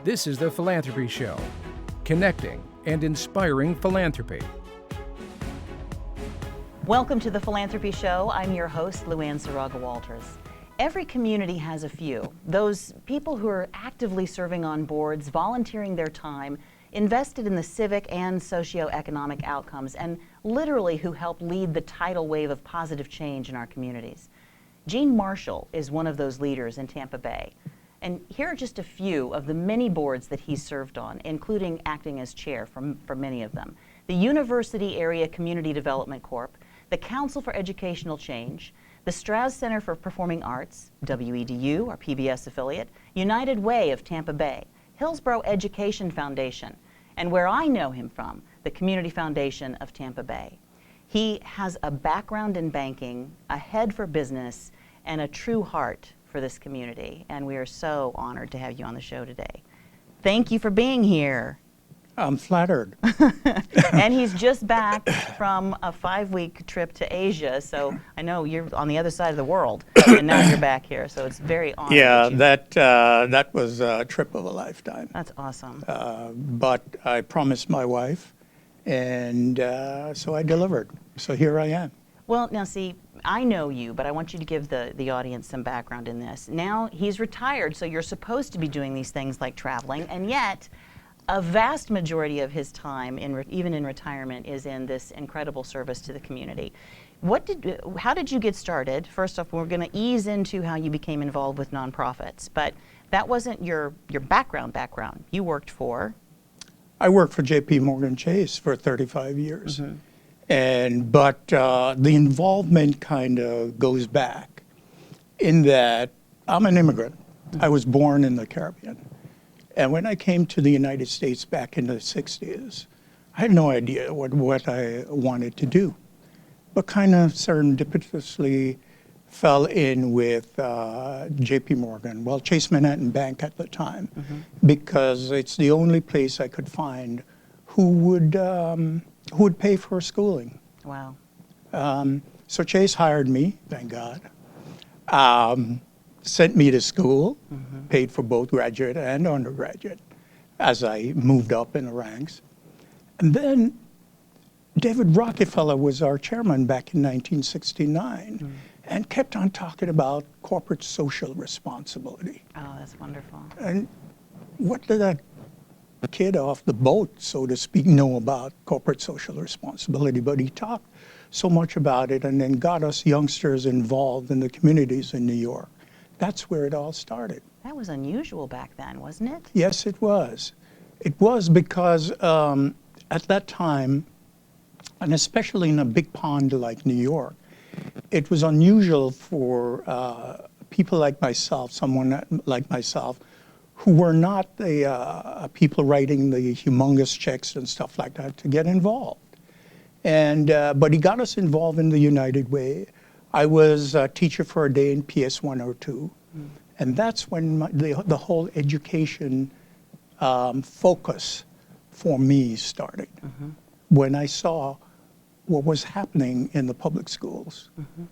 This is The Philanthropy Show, connecting and inspiring philanthropy. Welcome to The Philanthropy Show. I'm your host, Luann Saraga-Walters. Every community has a few, those people who are actively serving on boards, volunteering their time, invested in the civic and socioeconomic outcomes, and literally who help lead the tidal wave of positive change in our communities. Gene Marshall is one of those leaders in Tampa Bay. And here are just a few of the many boards that he's served on, including acting as chair for many of them. The University Area Community Development Corp., the Council for Educational Change, the Strauss Center for Performing Arts, WEDU, our PBS affiliate, United Way of Tampa Bay, Hillsborough Education Foundation, and where I know him from, the Community Foundation of Tampa Bay. He has a background in banking, a head for business, and a true heart for this community, and we are so honored to have you on the show today. Thank you for being here. I'm flattered. And he's just back from a 5-week trip to Asia, so I know you're on the other side of the world, and now you're back here, so it's very honored. Yeah, that was a trip of a lifetime. That's awesome. But I promised my wife, and so I delivered. So here I am. Well, now see, I know you, but I want you to give the audience some background in this. Now he's retired, so you're supposed to be doing these things like traveling, and yet a vast majority of his time, even in retirement, is in this incredible service to the community. How did you get started? First off, we're going to ease into how you became involved with nonprofits, but that wasn't your background. You worked for? I worked for J.P. Morgan Chase for 35 years. Mm-hmm. But the involvement kind of goes back in that I'm an immigrant. Mm-hmm. I was born in the Caribbean. And when I came to the United States back in the 60s, I had no idea what I wanted to do, but kind of serendipitously fell in with J.P. Morgan, well, Chase Manhattan Bank at the time, mm-hmm. because it's the only place I could find who would pay for schooling. Wow. So Chase hired me, thank God. Sent me to school, mm-hmm. paid for both graduate and undergraduate as I moved up in the ranks. And then David Rockefeller was our chairman back in 1969 mm-hmm. and kept on talking about corporate social responsibility. Oh, that's wonderful. And what did that kid off the boat, so to speak, know about corporate social responsibility? But he talked so much about it and then got us youngsters involved in the communities in New York. That's where it all started. That was unusual back then, wasn't it? Yes, it was. It was because at that time, and especially in a big pond like New York, it was unusual for people like myself, someone like myself, who were not the people writing the humongous checks and stuff like that, to get involved. But he got us involved in the United Way. I was a teacher for a day in PS 102, and that's when the whole education focus for me started. Mm-hmm. When I saw what was happening in the public schools, mm-hmm.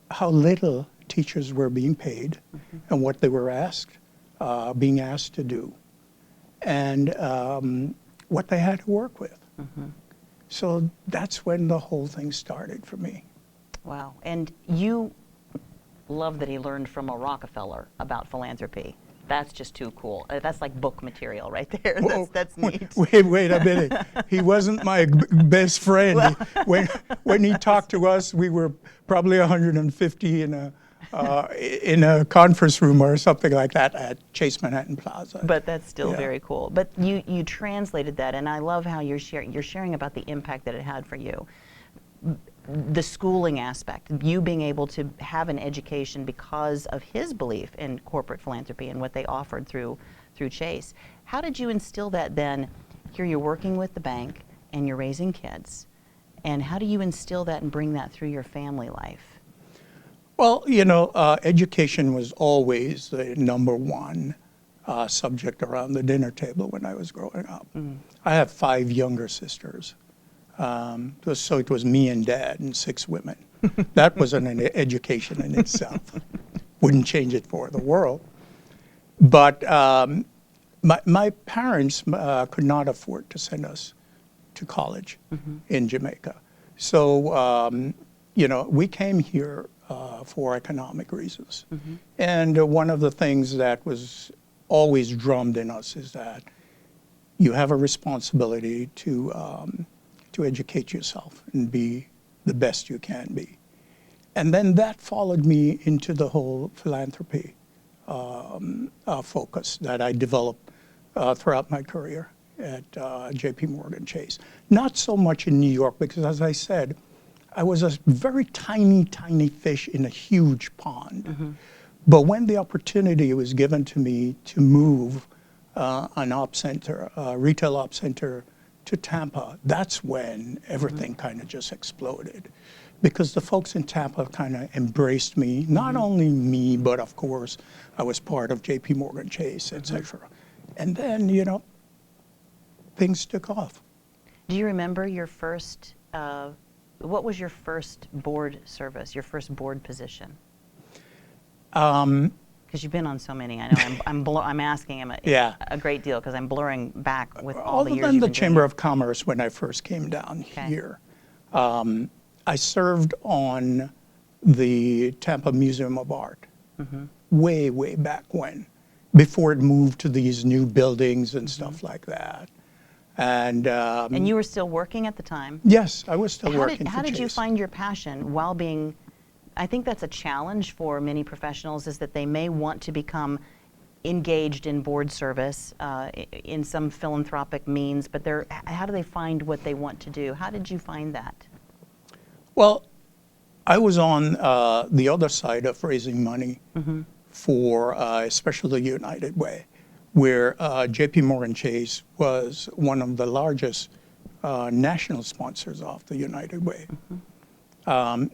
how little teachers were being paid, mm-hmm. and what they were being asked to do, and what they had to work with. Mm-hmm. So that's when the whole thing started for me. Wow. And you love that he learned from a Rockefeller about philanthropy. That's just too cool. That's like book material right there. That's neat. Wait a minute. He wasn't my best friend. Well. When he talked to us, we were probably 150 in a conference room or something like that at Chase Manhattan Plaza. But that's still very cool. But you translated that, and I love how you're sharing about the impact that it had for you. The schooling aspect, you being able to have an education because of his belief in corporate philanthropy and what they offered through Chase. How did you instill that then? Here you're working with the bank and you're raising kids. And how do you instill that and bring that through your family life? Well, education was always the number one subject around the dinner table when I was growing up. Mm. I have 5 younger sisters. So it was me and Dad and 6 women. That was an education in itself. Wouldn't change it for the world. But my parents could not afford to send us to college in Jamaica. So, we came here for economic reasons. And one of the things that was always drummed in us is that you have a responsibility to educate yourself and be the best you can be. And then that followed me into the whole philanthropy focus that I developed throughout my career at J.P. Morgan Chase. Not so much in New York, because as I said, I was a very tiny, tiny fish in a huge pond. But when the opportunity was given to me to move an op center, a retail op center to Tampa, that's when everything kind of just exploded. Because the folks in Tampa kind of embraced me, not only me, but of course, I was part of J.P. Morgan Chase, et cetera. And then, things took off. Do you remember your first, what was your first board service, your first board position? Because you've been on so many. I know I'm asking him a great deal because I'm blurring back with all the years. Other than you've the been Chamber doing of Commerce when I first came down here, I served on the Tampa Museum of Art way, way back when, before it moved to these new buildings and stuff like that. And you were still working at the time? Yes, I was still working. How did you find your passion while being? I think that's a challenge for many professionals, is that they may want to become engaged in board service in some philanthropic means, but how do they find what they want to do? How did you find that? Well, I was on the other side of raising money for especially the United Way, where J.P. Morgan Chase was one of the largest national sponsors of the United Way.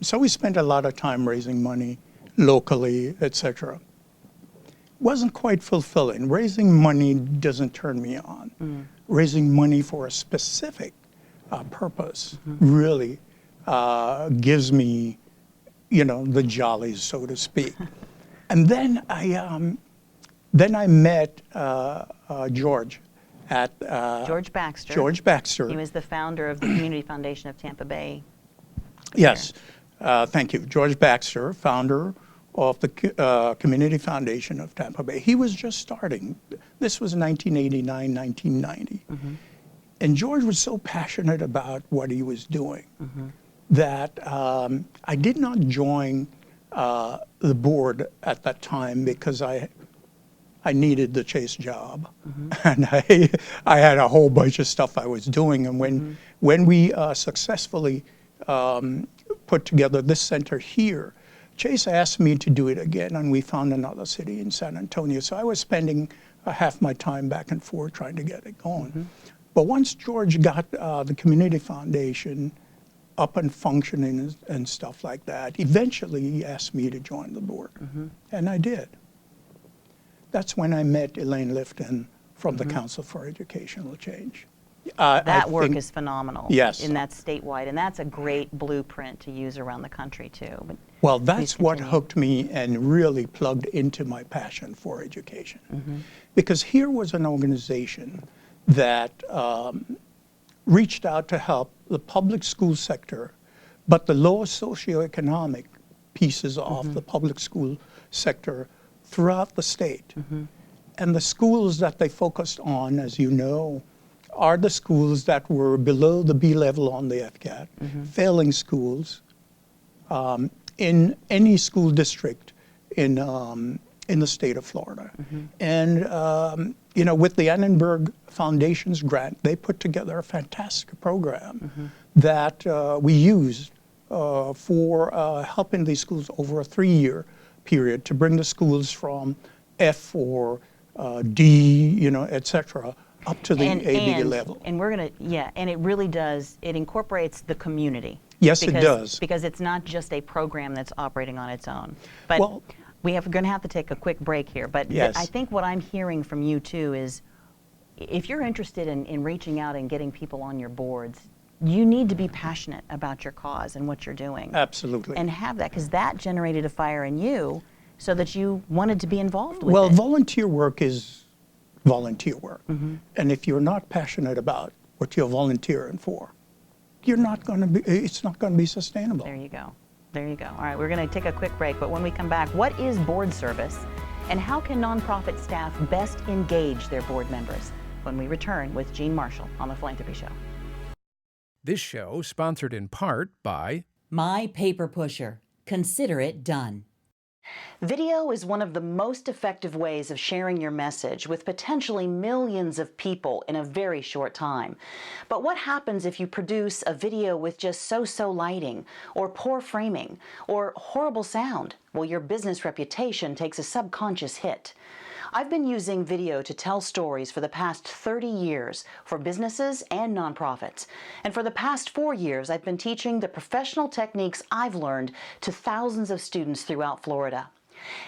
So we spent a lot of time raising money locally, et cetera. Wasn't quite fulfilling. Raising money doesn't turn me on. Raising money for a specific purpose really gives me, the jollies, so to speak. And then I met George at George Baxter. George Baxter. He was the founder of the Community Foundation of Tampa Bay. Yes, thank you. George Baxter, founder of the Community Foundation of Tampa Bay. He was just starting. This was 1989, 1990. And George was so passionate about what he was doing that I did not join the board at that time because I needed the Chase job. And I had a whole bunch of stuff I was doing. And when we successfully put together this center here, Chase asked me to do it again, and we found another city in San Antonio. So I was spending half my time back and forth trying to get it going. But once George got the Community Foundation up and functioning and stuff like that, eventually he asked me to join the board, and I did. That's when I met Elaine Lifton from the Council for Educational Change. That work is phenomenal. Yes. And that's statewide, and that's a great blueprint to use around the country too. But well, that's what hooked me and really plugged into my passion for education. Because here was an organization that reached out to help the public school sector, but the lowest socioeconomic pieces of the public school sector throughout the state. And the schools that they focused on, as you know, are the schools that were below the B level on the FCAT, failing schools in any school district in the state of Florida. And with the Annenberg Foundation's grant, they put together a fantastic program that we used for helping these schools over a 3-year period to bring the schools from F or D, et cetera, up to the AB level. And we're going to, and it really does, it incorporates the community. Yes, it does. Because it's not just a program that's operating on its own. But we're going to have to take a quick break here. But yes. I think what I'm hearing from you too is, if you're interested in reaching out and getting people on your boards, you need to be passionate about your cause and what you're doing. Absolutely. And have that, because that generated a fire in you so that you wanted to be involved with it. Well, volunteer work is volunteer work. And if you're not passionate about what you're volunteering for, you're not going to be, it's not going to be sustainable. There you go. There you go. All right, we're going to take a quick break, but when we come back, what is board service and how can nonprofit staff best engage their board members? When we return with Gene Marshall on The Philanthropy Show. This show sponsored in part by My Paper Pusher. Consider it done. Video is one of the most effective ways of sharing your message with potentially millions of people in a very short time. But what happens if you produce a video with just so-so lighting, or poor framing, or horrible sound? Well, your business reputation takes a subconscious hit. I've been using video to tell stories for the past 30 years for businesses and nonprofits. And for the past 4 years, I've been teaching the professional techniques I've learned to thousands of students throughout Florida.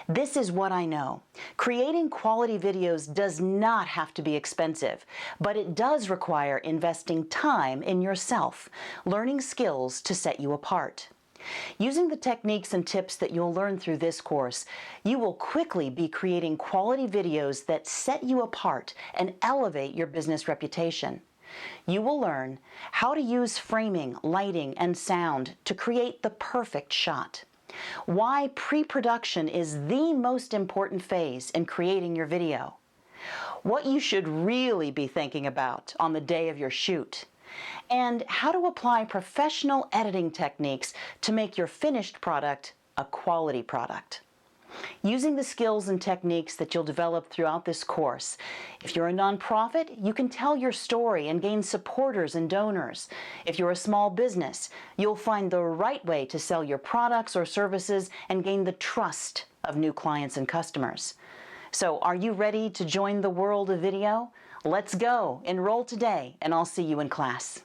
This is what I know. Creating quality videos does not have to be expensive, but it does require investing time in yourself, learning skills to set you apart. Using the techniques and tips that you'll learn through this course, you will quickly be creating quality videos that set you apart and elevate your business reputation. You will learn how to use framing, lighting, and sound to create the perfect shot. Why pre-production is the most important phase in creating your video. What you should really be thinking about on the day of your shoot. And how to apply professional editing techniques to make your finished product a quality product. Using the skills and techniques that you'll develop throughout this course, if you're a nonprofit, you can tell your story and gain supporters and donors. If you're a small business, you'll find the right way to sell your products or services and gain the trust of new clients and customers. So, are you ready to join the world of video? Let's go. Enroll today, and I'll see you in class.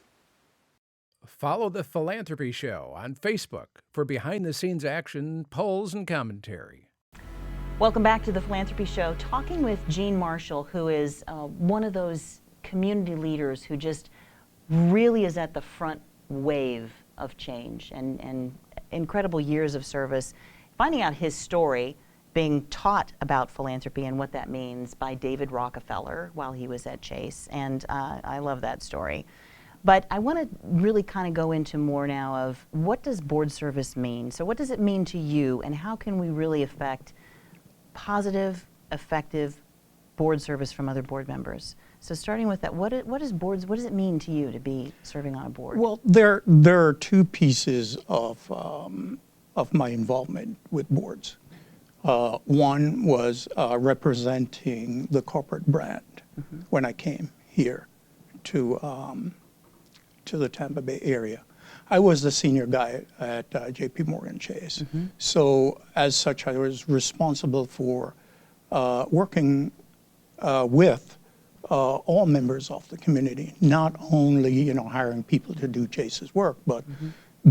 Follow The Philanthropy Show on Facebook for behind-the-scenes action, polls, and commentary. Welcome back to The Philanthropy Show, talking with Gene Marshall, who is one of those community leaders who just really is at the front wave of change and incredible years of service. Finding out his story, being taught about philanthropy and what that means by David Rockefeller while he was at Chase, and I love that story. But I want to really kind of go into more now of what does board service mean? So what does it mean to you, and how can we really affect positive, effective board service from other board members? So starting with that, what does it mean to you to be serving on a board? Well, there are two pieces of my involvement with boards. One was representing the corporate brand when I came here to the Tampa Bay area. I was the senior guy at JP Morgan Chase. So as such, I was responsible for working with all members of the community, not only hiring people to do Chase's work, but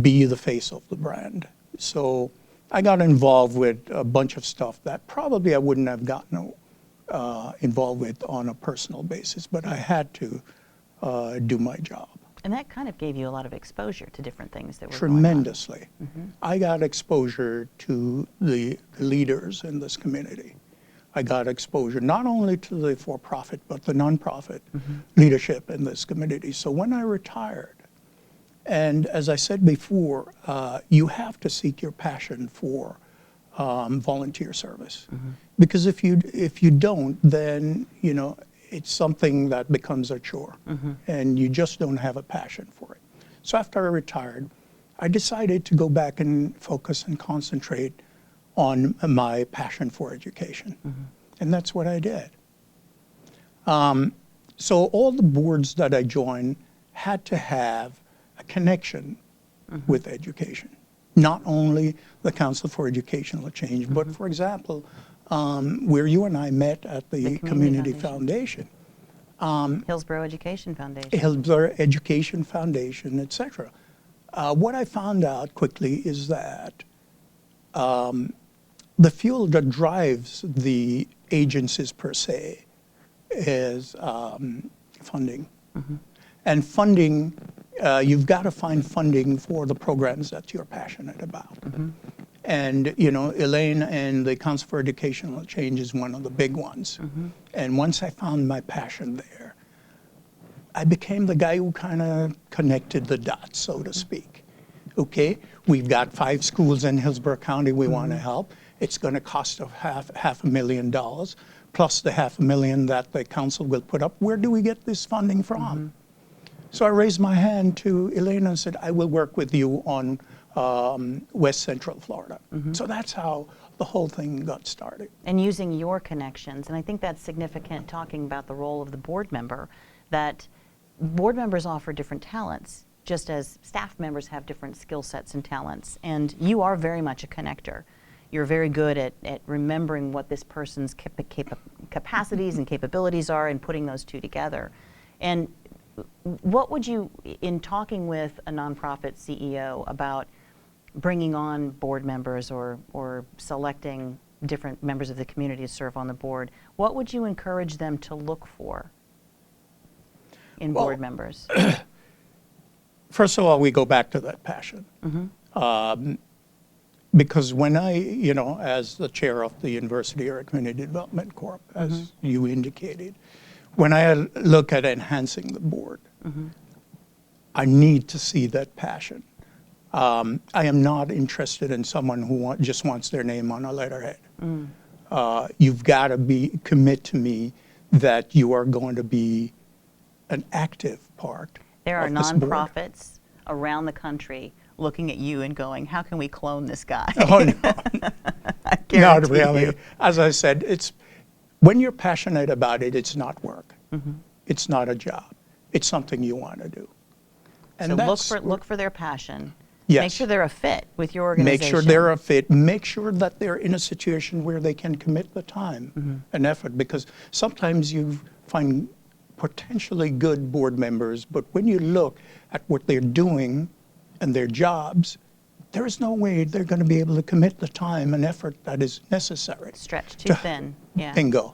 be the face of the brand. So I got involved with a bunch of stuff that probably I wouldn't have gotten involved with on a personal basis, but I had to do my job. And that kind of gave you a lot of exposure to different things that were Tremendously. going on. I got exposure to the leaders in this community. I got exposure not only to the for-profit, but the nonprofit leadership in this community. So when I retired, and as I said before, you have to seek your passion for volunteer service. Because if you don't, then it's something that becomes a chore, and you just don't have a passion for it. So after I retired, I decided to go back and focus and concentrate on my passion for education. And that's what I did. So all the boards that I joined had to have a connection with education. Not only the Council for Educational Change, but for example, where you and I met at the Community Foundation. Hillsborough Education Foundation. Hillsborough Education Foundation, etc. What I found out quickly is that the fuel that drives the agencies per se is funding. And funding, you've got to find funding for the programs that you're passionate about. And, you know, Elaine and the Council for Educational Change is one of the big ones. And once I found my passion there, I became the guy who kind of connected the dots, so to speak. Okay, we've got 5 schools in Hillsborough County we want to help. It's going to cost us half $500,000, plus the $500,000 that the council will put up. Where do we get this funding from? So I raised my hand to Elaine and said, I will work with you on West Central Florida. So that's how the whole thing got started. And using your connections. And I think that's significant, talking about the role of the board member, that board members offer different talents, just as staff members have different skill sets and talents. And you are very much a connector. You're very good at remembering what this person's capacities and capabilities are and putting those two together. And what would you, in talking with a nonprofit CEO about bringing on board members or selecting different members of the community to serve on the board, what would you encourage them to look for in board members? First of all, we go back to that passion. Because when I, you know, as the chair of the University Area Community Development Corp, as you indicated, when I look at enhancing the board, I need to see that passion. I am not interested in someone who just wants their name on a letterhead. You've got to commit to me that you are going to be an active part. There are of this board. nonprofits around the country looking at you and going, how can we clone this guy? Oh, no. I Not guarantee really. you. As I said, it's when you're passionate about it, it's not work. It's not a job. It's something you want to do. And So that's look for their passion. Yes. Make sure they're a fit with your organization. Make sure they're a fit. Make sure that they're in a situation where they can commit the time and effort, because sometimes you find potentially good board members, but when you look at what they're doing and their jobs, there is no way they're going to be able to commit the time and effort that is necessary. Stretched too thin. Yeah. Bingo.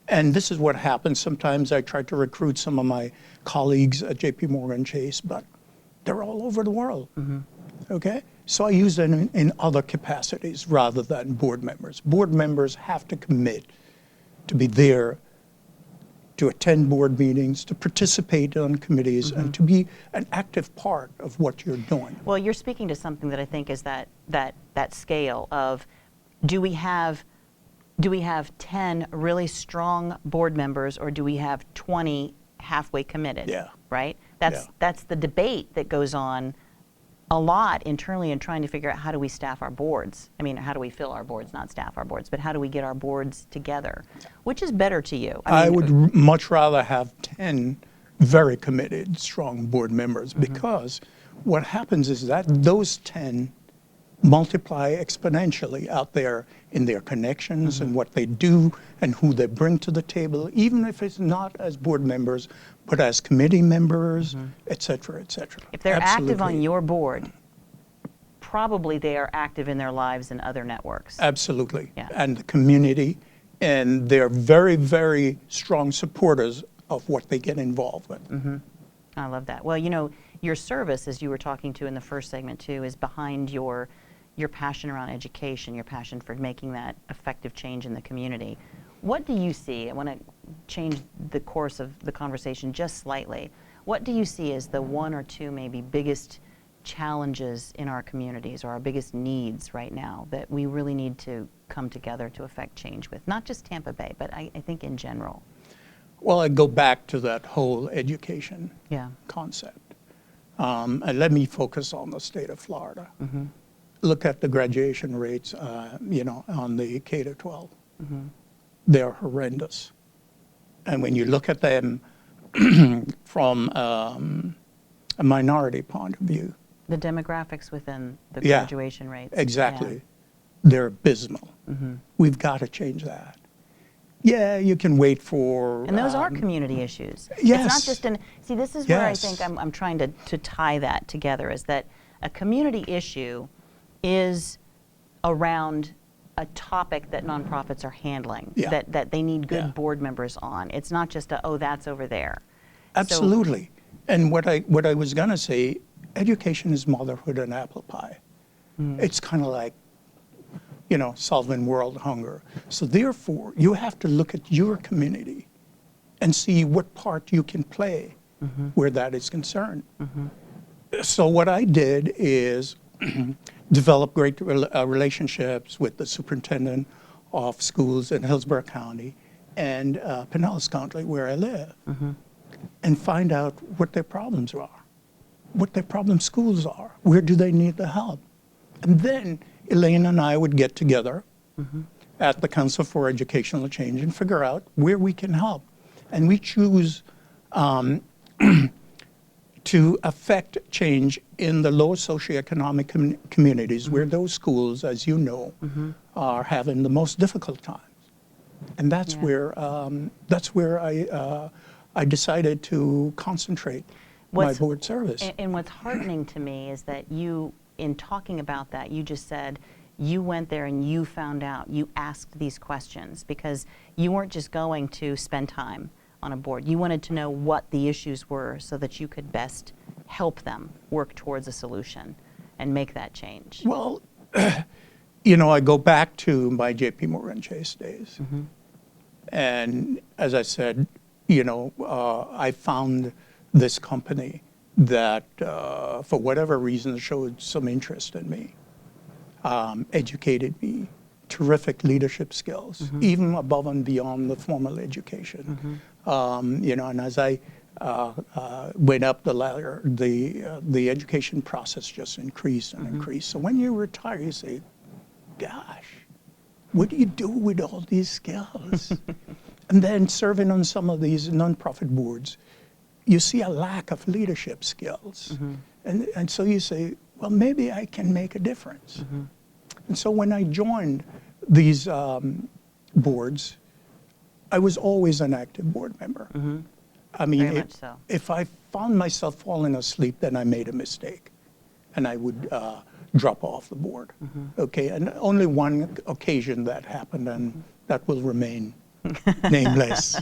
And this is what happens. Sometimes I try to recruit some of my colleagues at JP Morgan Chase, but they're all over the world. Okay? So I use them in other capacities rather than board members. Board members have to commit to be there, to attend board meetings, to participate on committees, and to be an active part of what you're doing. Well, you're speaking to something that I think is that scale of, do we have 10 really strong board members, or do we have 20 halfway committed? Yeah. Right? Yeah. That's the debate that goes on a lot internally in trying to figure out, how do we staff our boards? I mean, how do we fill our boards, not staff our boards, but how do we get our boards together? Which is better to you? I would much rather have 10 very committed, strong board members, because what happens is that those 10 multiply exponentially out there in their connections and what they do and who they bring to the table, even if it's not as board members, but as committee members, et cetera, et cetera. If they're active on Absolutely. your board, probably they are active in their lives in other networks. Absolutely. Yeah. And the community, and they're very, very strong supporters of what they get involved with. I love that. Well, you know, your service, as you were talking to in the first segment too, is behind your passion around education, your passion for making that effective change in the community. What do you see? I want to change the course of the conversation just slightly. What do you see as the one or two maybe biggest challenges in our communities, or our biggest needs right now that we really need to come together to affect change with? Not just Tampa Bay, but I think in general. Well, I go back to that whole education Yeah. concept. And let me focus on the state of Florida. Look at the graduation rates, you know, on the K to 12. They're horrendous. And when you look at them from a minority point of view, The demographics within the Yeah, graduation rates. exactly, they're abysmal. We've got to change that. Yeah, you can wait for... And those are community issues. yes. It's not just an, see, this is where I Yes. think I'm trying to tie that together, is that a community issue is around a topic that nonprofits are handling, Yeah. that they need good Yeah. board members on. It's not just oh, that's over there. Absolutely. And what I was going to say, education is motherhood and apple pie. It's kind of like, solving world hunger. So therefore, you have to look at your community and see what part you can play where that is concerned. So what I did is develop great relationships with the superintendent of schools in Hillsborough County and Pinellas County, where I live, and find out what their problems are, what their problem schools are, where do they need the help. And then Elaine and I would get together at the Council for Educational Change and figure out where we can help. And we choose to affect change in the low socioeconomic communities where those schools, as you know, are having the most difficult times. And that's where I decided to concentrate my board service. And what's heartening to me is that you, in talking about that, you just said you went there and you found out, you asked these questions, because you weren't just going to spend time on a board. You wanted to know what the issues were so that you could best help them work towards a solution and make that change. Well, I go back to my J.P. Morgan Chase days. And as I said, I found this company that, for whatever reason, showed some interest in me, educated me, terrific leadership skills, even above and beyond the formal education. And as I went up the ladder, the education process just increased and increased. So when you retire, you say, gosh, what do you do with all these skills? And then serving on some of these nonprofit boards, you see a lack of leadership skills. And so you say, well, maybe I can make a difference. And so when I joined these boards, I was always an active board member. I mean, Very much so. if I found myself falling asleep, then I made a mistake, and I would drop off the board. Okay, and only one occasion that happened, and that will remain nameless.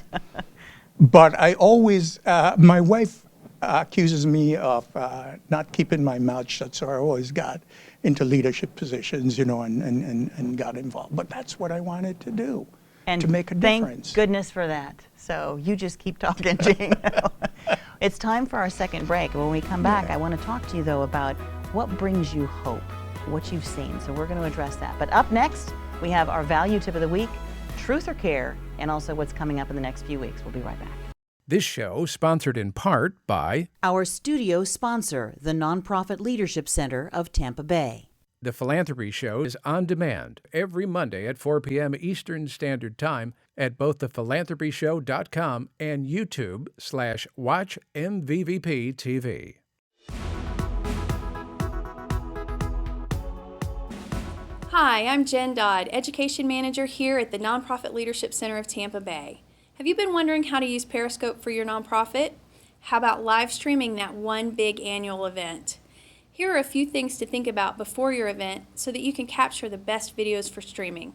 But I always, my wife accuses me of not keeping my mouth shut, so I always got into leadership positions, and got involved. But that's what I wanted to do, to make a difference. Thank goodness for that. So you just keep talking, Gene. It's time for our second break. When we come back, I want to talk to you, though, about what brings you hope, what you've seen. So we're going to address that. But up next, we have our value tip of the week, truth or care, and also what's coming up in the next few weeks. We'll be right back. This show sponsored in part by Our studio sponsor, the Nonprofit Leadership Center of Tampa Bay. The Philanthropy Show is on demand every Monday at 4 p.m. Eastern Standard Time at both thephilanthropyshow.com and YouTube/WatchMVVP TV. Hi, I'm Jen Dodd, Education Manager here at the Nonprofit Leadership Center of Tampa Bay. Have you been wondering how to use Periscope for your nonprofit? How about live streaming that one big annual event? Here are a few things to think about before your event so that you can capture the best videos for streaming.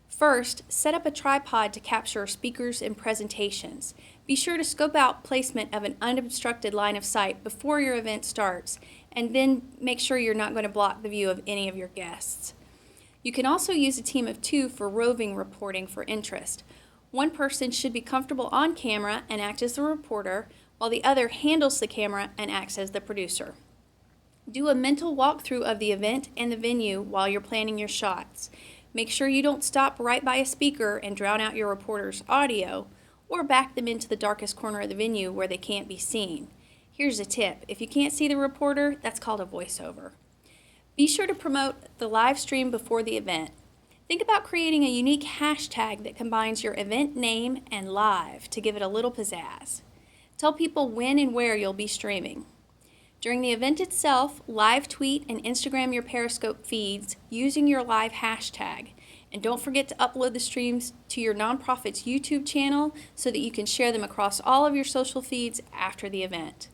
First, set up a tripod to capture speakers and presentations. Be sure to scope out placement of an unobstructed line of sight before your event starts, and then make sure you're not going to block the view of any of your guests. You can also use a team of 2 for roving reporting for interest. One person should be comfortable on camera and act as the reporter, while the other handles the camera and acts as the producer. Do a mental walkthrough of the event and the venue while you're planning your shots. Make sure you don't stop right by a speaker and drown out your reporter's audio, or back them into the darkest corner of the venue where they can't be seen. Here's a tip. If you can't see the reporter, that's called a voiceover. Be sure to promote the live stream before the event. Think about creating a unique hashtag that combines your event name and live to give it a little pizzazz. Tell people when and where you'll be streaming. During the event itself, live tweet and Instagram your Periscope feeds using your live hashtag. And don't forget to upload the streams to your nonprofit's YouTube channel so that you can share them across all of your social feeds after the event.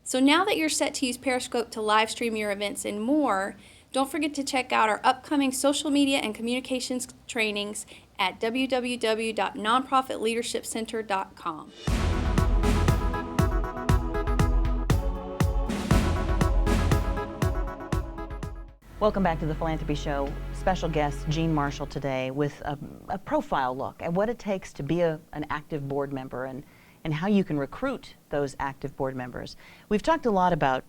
So now that you're set to use Periscope to live stream your events and more, don't forget to check out our upcoming social media and communications trainings at www.nonprofitleadershipcenter.com. Welcome back to the Philanthropy Show. Special guest Jean Marshall today with a profile look at what it takes to be an active board member and how you can recruit those active board members. We've talked a lot about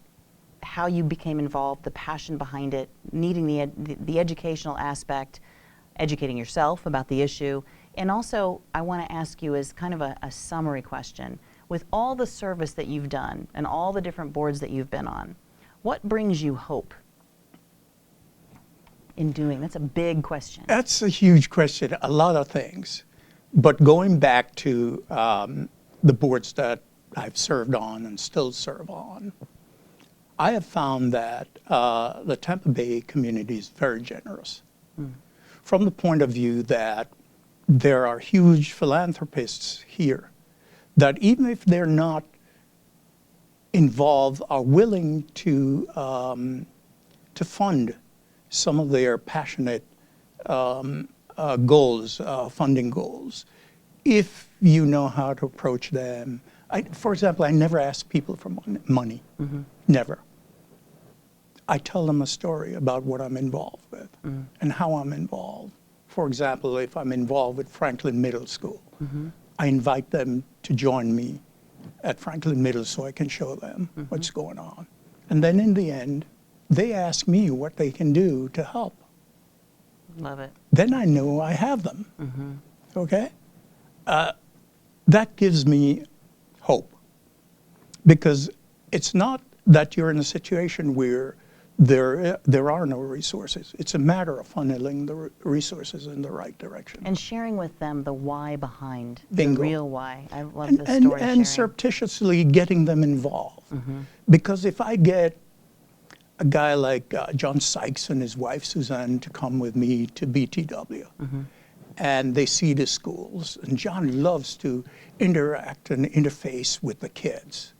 how you became involved, the passion behind it, needing the educational aspect, educating yourself about the issue, and also I want to ask you as kind of a summary question. With all the service that you've done and all the different boards that you've been on, what brings you hope in doing? That's a big question. That's a huge question, a lot of things. But going back to the boards that I've served on and still serve on, I have found that the Tampa Bay community is very generous. From the point of view that there are huge philanthropists here that even if they're not involved are willing to fund some of their passionate goals, funding goals, if you know how to approach them. For example, I never ask people for money, never. I tell them a story about what I'm involved with and how I'm involved. For example, if I'm involved with Franklin Middle School, I invite them to join me at Franklin Middle so I can show them what's going on. And then in the end, they ask me what they can do to help. Love it. Then I know I have them, okay? That gives me hope, because it's not that you're in a situation where there are no resources. It's a matter of funneling the resources in the right direction. And sharing with them the why behind, Bingo. the real why. I love the story sharing. And surreptitiously getting them involved. Because if I get a guy like John Sykes and his wife Suzanne to come with me to BTW, and they see the schools, and John loves to interact and interface with the kids.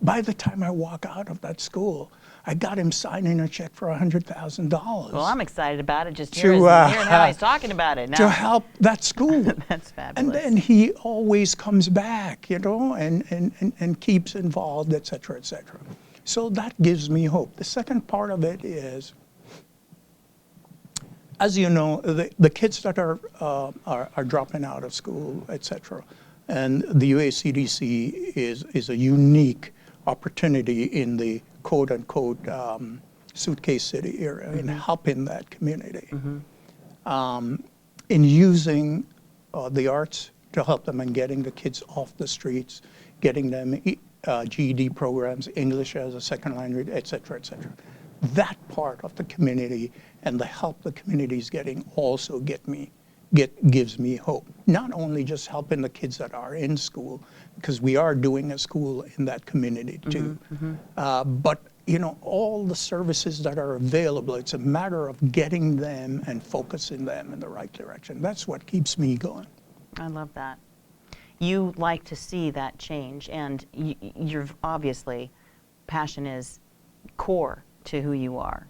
By the time I walk out of that school, I got him signing a check for $100,000. Well, I'm excited about it, just To, hearing how he's talking about it now. to help that school. That's fabulous. And then he always comes back, you know, and keeps involved, et cetera, et cetera. So that gives me hope. The second part of it is, as you know, the kids that are dropping out of school, et cetera, and the UACDC is a unique opportunity in the quote-unquote suitcase city area in helping that community, in using the arts to help them in getting the kids off the streets, getting them GED programs, English as a second language, et cetera, et cetera. That part of the community and the help the community is getting also gives me hope. Not only just helping the kids that are in school, because we are doing a school in that community too, but you know, all the services that are available, it's a matter of getting them and focusing them in the right direction. That's what keeps me going. I love that. You like to see that change, and you're obviously, passion is core to who you are.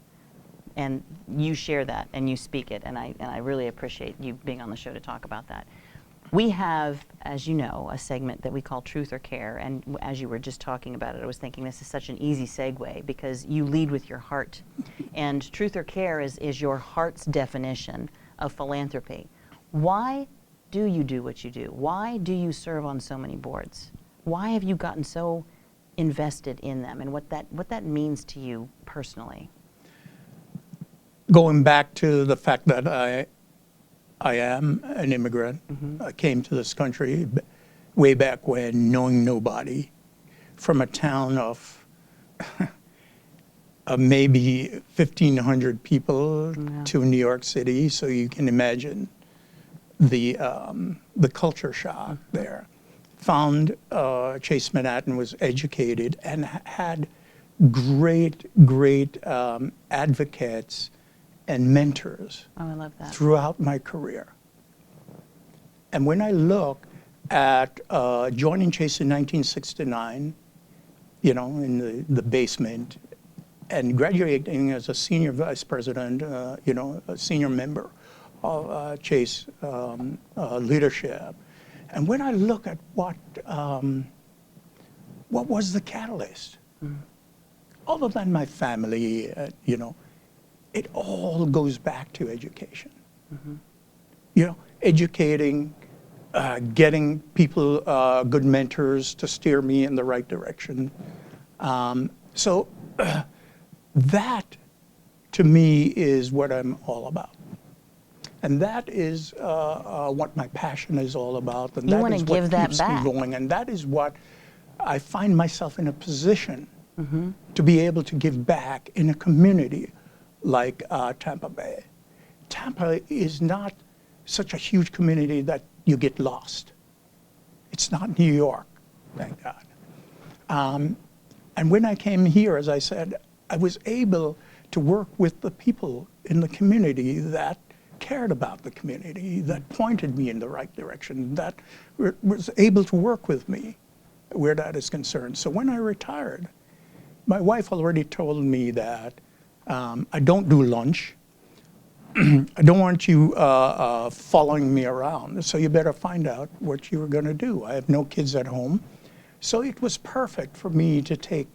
And you share that and you speak it, and I really appreciate you being on the show to talk about that. We have, as you know, a segment that we call Truth or Care, and as you were just talking about it, I was thinking this is such an easy segue because you lead with your heart. And Truth or Care is your heart's definition of philanthropy. Why do you do what you do? Why do you serve on so many boards? Why have you gotten so invested in them, and what that means to you personally? Going back to the fact that I am an immigrant. I came to this country way back when, knowing nobody, from a town of maybe 1,500 people to New York City. So you can imagine the culture shock there. Found Chase Manhattan, was educated, and had great advocates and mentors throughout my career. And when I look at joining Chase in 1969, you know, in the basement, and graduating as a senior vice president, you know, a senior member of Chase leadership. And when I look at what was the catalyst, other than my family, you know, it all goes back to education. You know, educating, getting people, good mentors to steer me in the right direction. So that, to me, is what I'm all about. And that is what my passion is all about. And You that wanna is give what that keeps back. me going. And that is what I find myself in a position to be able to give back in a community like Tampa Bay. Tampa is not such a huge community that you get lost. It's not New York, thank God. And when I came here, as I said, I was able to work with the people in the community that cared about the community, that pointed me in the right direction, that was able to work with me where that is concerned. So when I retired, my wife already told me that I don't do lunch. I don't want you following me around, so you better find out what you're going to do. I have no kids at home. So it was perfect for me to take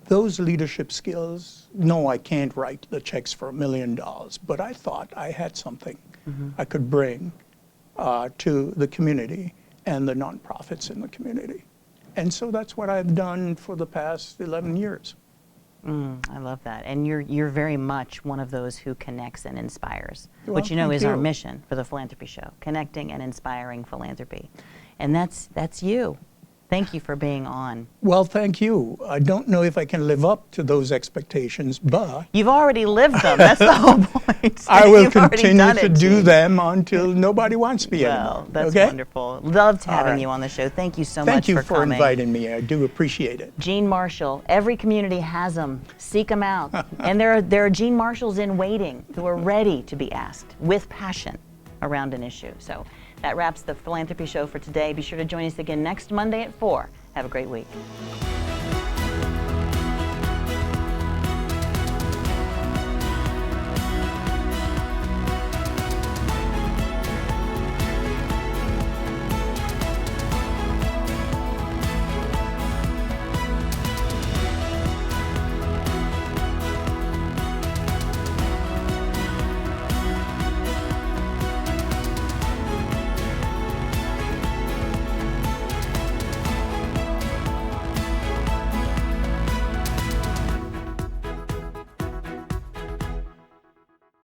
those leadership skills. No, I can't write the checks for $1 million, but I thought I had something I could bring to the community and the nonprofits in the community. And so that's what I've done for the past 11 years. I love that. And you're very much one of those who connects and inspires, Well, which you know thank is our you. mission for the Philanthropy Show, connecting and inspiring philanthropy. And that's you. Thank you for being on. Well, thank you. I don't know if I can live up to those expectations, but You've already lived them. That's the whole point. I will You've already continue done to it, do Gene. them until nobody wants me Well, anymore. that's okay? wonderful. Loved having right. you on the show. Thank you so Thank much you for for coming. inviting me. I do appreciate it. Gene Marshall. Every community has them. Seek them out. And there are Gene Marshalls in waiting who are ready to be asked with passion around an issue. So that wraps the Philanthropy Show for today. Be sure to join us again next Monday at 4. Have a great week.